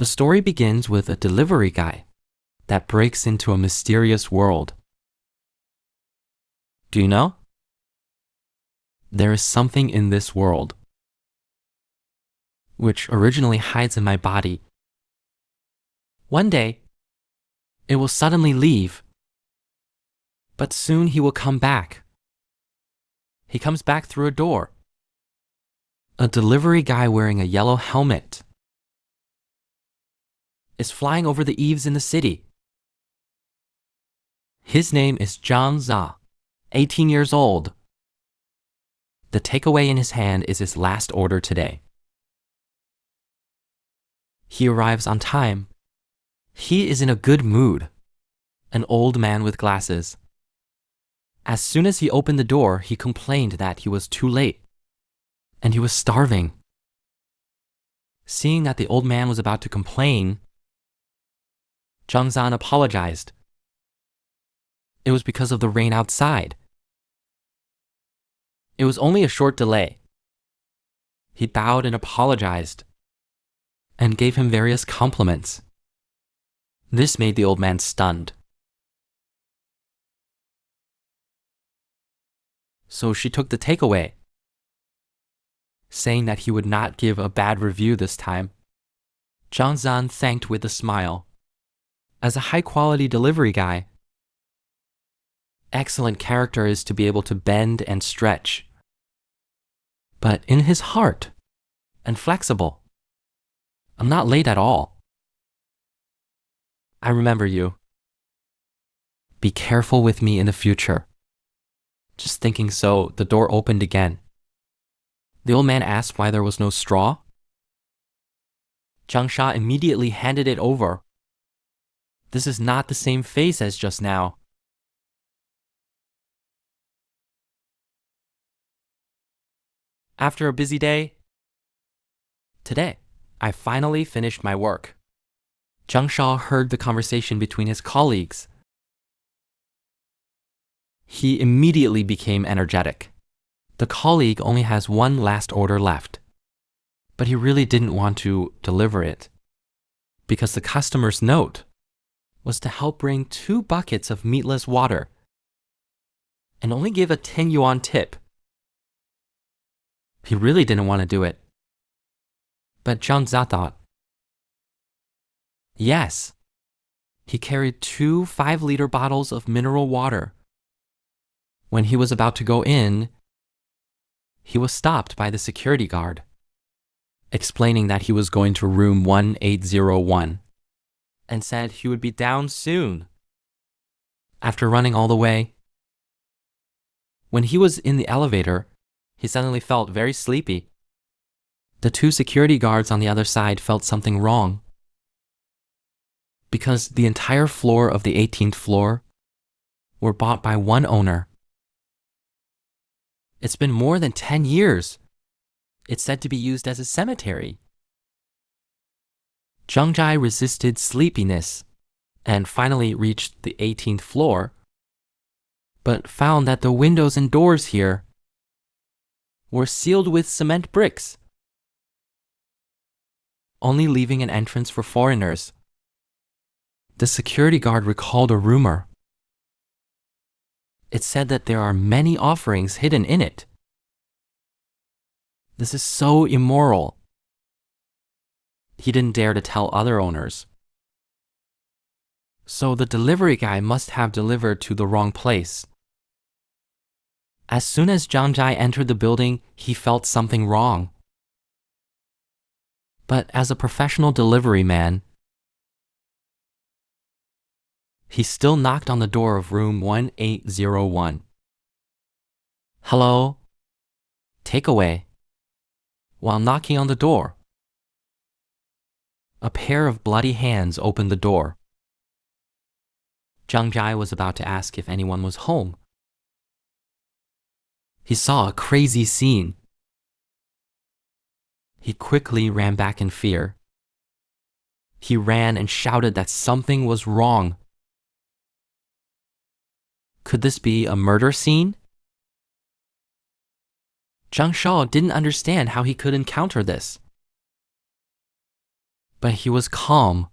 The story begins with a delivery guy that breaks into a mysterious world. Do you know? There is something in this world which originally hides in my body. One day, it will suddenly leave, but soon he will come back. He comes back through a door. A delivery guy wearing a yellow helmet is flying over the eaves in the city. His name is Zhang Za, 18 years old. The takeaway in his hand is his last order today. He arrives on time. He is in a good mood, an old man with glasses. As soon as he opened the door, he complained that he was too late, and he was starving. Seeing that the old man was about to complain, Zhang Zan apologized. It was because of the rain outside. It was only a short delay. He bowed and apologized, and gave him various compliments. This made the old man stunned. So she took the takeaway, saying that he would not give a bad review this time. Zhang Zan thanked with a smile. As a high-quality delivery guy, excellent character is to be able to bend and stretch, but in his heart, and flexible. I'm not late at all. I remember you. Be careful with me in the future. Just thinking so, the door opened again. The old man asked why there was no straw. Zhang Sha immediately handed it over. This is not the same face as just now. After a busy day, today, I finally finished my work. Zhang Sha heard the conversation between his colleagues. He immediately became energetic. The colleague only has one last order left, but he really didn't want to deliver it because the customer's note was to help bring 2 buckets of meatless water and only give a 10 yuan tip. He really didn't want to do it. But Zhang Za thought, yes. He carried 2 5-liter bottles of mineral water. When he was about to go in, he was stopped by the security guard, explaining that he was going to room 1801 and said he would be down soon. After running all the way, when he was in the elevator, he suddenly felt very sleepy. The 2 security guards on the other side felt something wrong because the entire floor of the 18th floor were bought by one owner. It's been more than 10 years. It's said to be used as a cemetery. Zhang Zhai resisted sleepiness and finally reached the 18th floor, but found that the windows and doors here were sealed with cement bricks, only leaving an entrance for foreigners. The security guard recalled a rumor. It said that there are many offerings hidden in it. This is so immoral. He didn't dare to tell other owners. So the delivery guy must have delivered to the wrong place. As soon as Zhang Zhai entered the building, he felt something wrong. But as a professional delivery man, he still knocked on the door of room 1801. Hello? Takeaway. While knocking on the door, a pair of bloody hands opened the door. Zhang Zhai was about to ask if anyone was home. He saw a crazy scene. He quickly ran back in fear. He ran and shouted that something was wrong. Could this be a murder scene? Zhang Shao didn't understand how he could encounter this. But he was calm.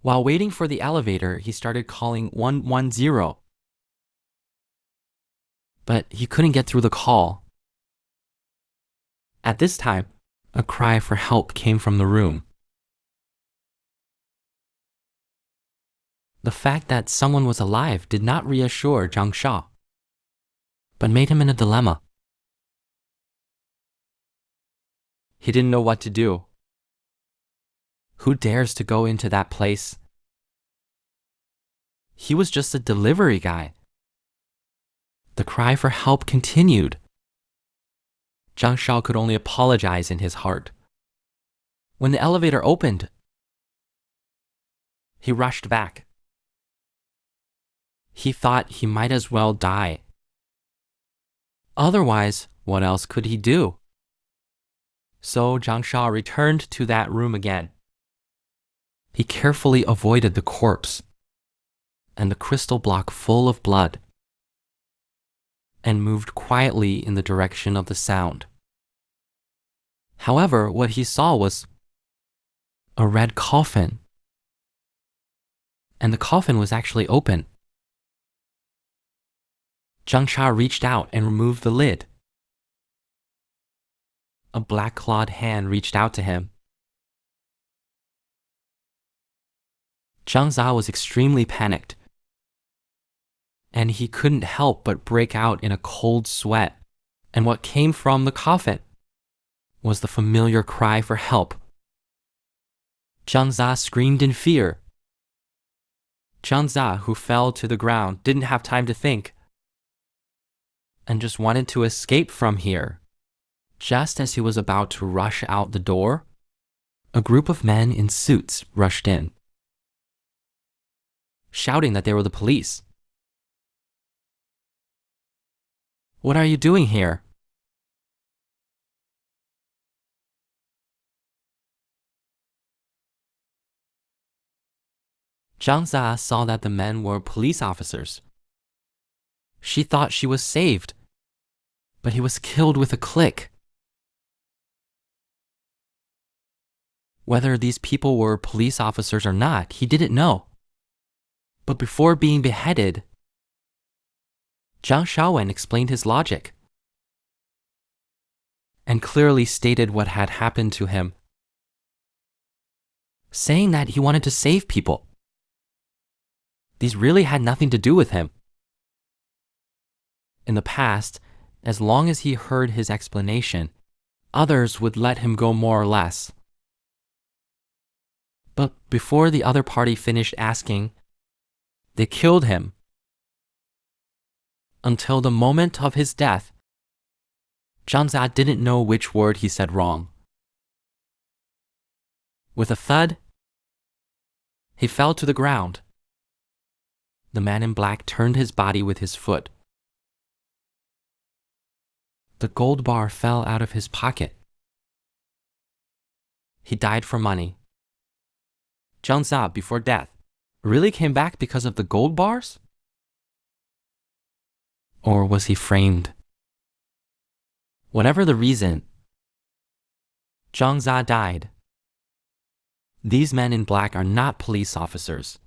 While waiting for the elevator, he started calling 110. But he couldn't get through the call. At this time, a cry for help came from the room. The fact that someone was alive did not reassure Zhang Shao, but made him in a dilemma. He didn't know what to do. Who dares to go into that place? He was just a delivery guy. The cry for help continued. Zhang Shao could only apologize in his heart. When the elevator opened, he rushed back. He thought he might as well die. Otherwise, what else could he do? So Zhang Shao returned to that room again. He carefully avoided the corpse and the crystal block full of blood, and moved quietly in the direction of the sound. However, what he saw was a red coffin, and the coffin was actually open. Zhang Shao reached out and removed the lid. A black-clawed hand reached out to him. Zhang Za was extremely panicked, and he couldn't help but break out in a cold sweat. And what came from the coffin was the familiar cry for help. Zhang Za screamed in fear. Zhang Za, who fell to the ground, didn't have time to think and just wanted to escape from here. Just as he was about to rush out the door, a group of men in suits rushed in, shouting that they were the police. "What are you doing here?" Zhang Za saw that the men were police officers. She thought she was saved, but he was killed with a click. Whether these people were police officers or not, he didn't know. But before being beheaded, Zhang Shaowen explained his logic and clearly stated what had happened to him, saying that he wanted to save people. These really had nothing to do with him. In the past, as long as he heard his explanation, others would let him go more or less. But before the other party finished asking, they killed him. Until the moment of his death, Zhang Za didn't know which word he said wrong. With a thud, he fell to the ground. The man in black turned his body with his foot. The gold bar fell out of his pocket. He died for money. Zhang Za, before death, really came back because of the gold bars? Or was he framed? Whatever the reason, Zhang Za died. These men in black are not police officers.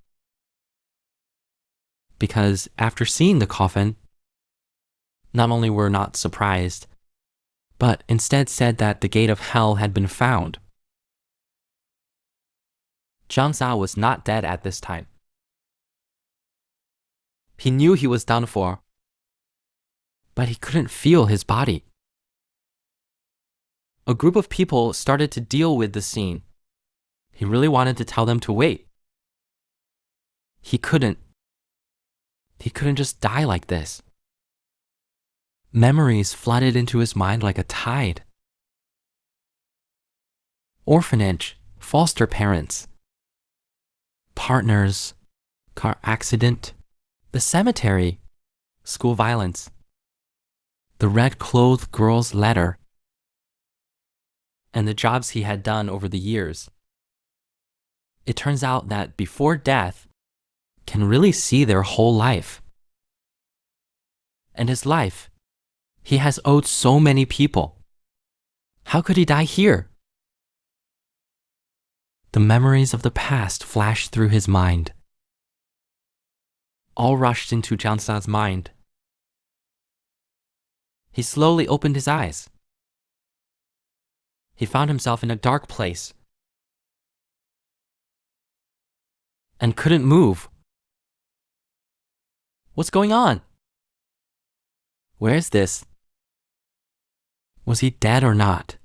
Because after seeing the coffin, not only were not surprised, but instead said that the gate of hell had been found. Zhang Za was not dead at this time. He knew he was done for, but he couldn't feel his body. A group of people started to deal with the scene. He really wanted to tell them to wait. He couldn't. He couldn't just die like this. Memories flooded into his mind like a tide. Orphanage, foster parents, partners, car accident, the cemetery, school violence, the red-clothed girl's letter, and the jobs he had done over the years. It turns out that before death can really see their whole life. And his life, he has owed so many people. How could he die here? The memories of the past flashed through his mind. All rushed into Jiangsa's mind. He slowly opened his eyes. He found himself in a dark place and couldn't move. What's going on? Where is this? Was he dead or not?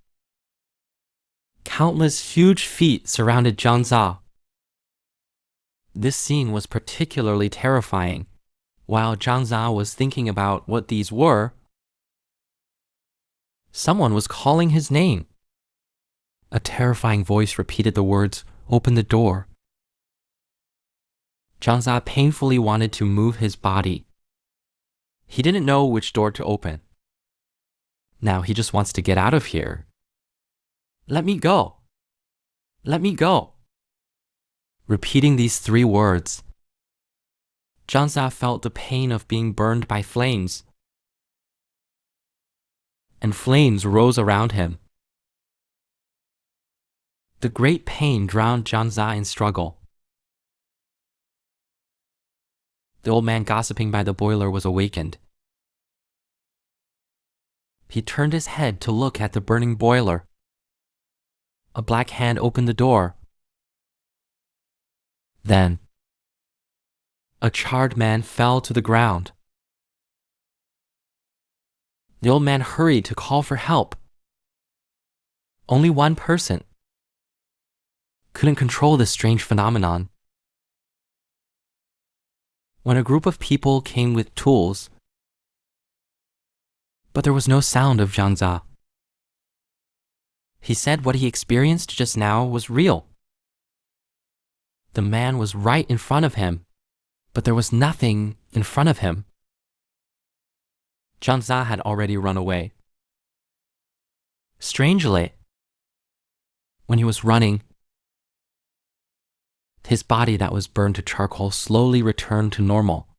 Countless huge feet surrounded Jiangsa. This scene was particularly terrifying. While Jiangsa was thinking about what these were, someone was calling his name. A terrifying voice repeated the words, "Open the door." Jiangsa painfully wanted to move his body. He didn't know which door to open. Now he just wants to get out of here. Let me go. Let me go. Repeating these 3 words, Jiangsa felt the pain of being burned by flames. And flames rose around him. The great pain drowned Jiangsa in struggle. The old man gossiping by the boiler was awakened. He turned his head to look at the burning boiler. A black hand opened the door. Then, a charred man fell to the ground. The old man hurried to call for help. Only one person couldn't control this strange phenomenon. When a group of people came with tools, but there was no sound of Jiangsa. He said what he experienced just now was real. The man was right in front of him, but there was nothing in front of him. Jiangsa had already run away. Strangely, when he was running, his body that was burned to charcoal slowly returned to normal.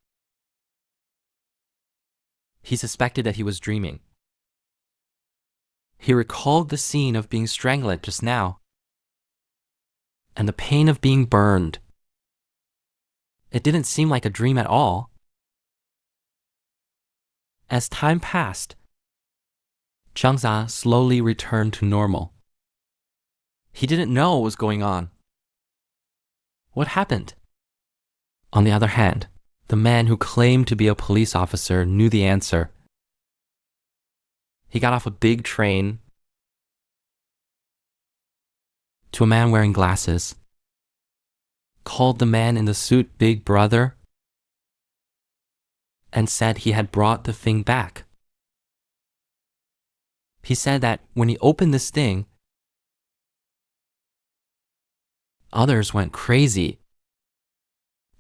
He suspected that he was dreaming. He recalled the scene of being strangled just now, and the pain of being burned. It didn't seem like a dream at all. As time passed, Jiangsa slowly returned to normal. He didn't know what was going on. What happened? On the other hand, the man who claimed to be a police officer knew the answer. He got off a big train to a man wearing glasses, called the man in the suit Big Brother, and said he had brought the thing back. He said that when he opened this thing, others went crazy,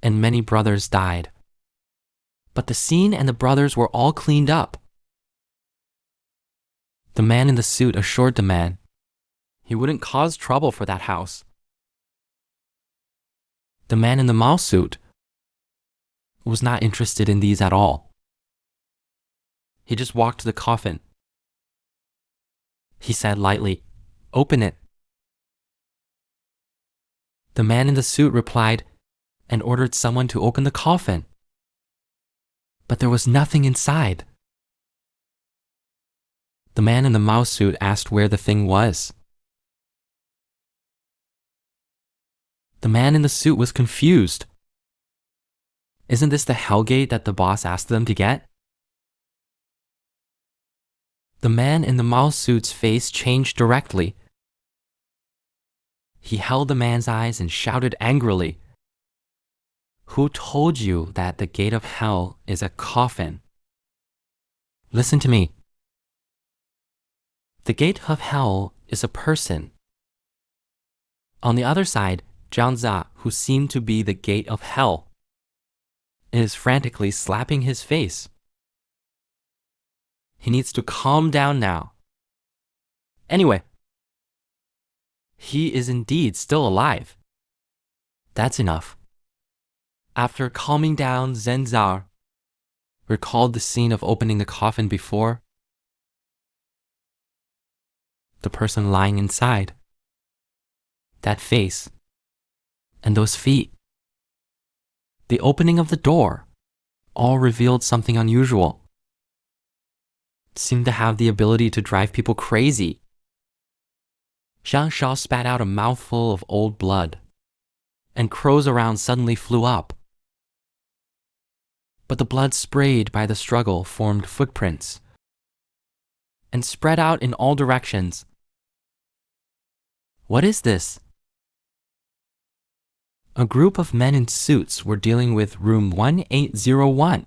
and many brothers died. But the scene and the brothers were all cleaned up. The man in the suit assured the man he wouldn't cause trouble for that house. The man in the mouse suit was not interested in these at all. He just walked to the coffin. He said lightly, "Open it." The man in the suit replied and ordered someone to open the coffin. But there was nothing inside. The man in the mouse suit asked where the thing was. The man in the suit was confused. Isn't this the hellgate that the boss asked them to get? The man in the mouse suit's face changed directly. He held the man's eyes and shouted angrily, "Who told you that the gate of hell is a coffin? Listen to me. The gate of hell is a person." On the other side, Jiangsa, who seemed to be the gate of hell, is frantically slapping his face. He needs to calm down now. Anyway, he is indeed still alive. That's enough. After calming down, Zenzar recalled the scene of opening the coffin before. The person lying inside. That face And those feet, the opening of the door, all revealed something unusual. It seemed to have the ability to drive people crazy. Xiang Shao spat out a mouthful of old blood, and crows around suddenly flew up. But the blood sprayed by the struggle formed footprints and spread out in all directions. What is this? A group of men in suits were dealing with room 1801.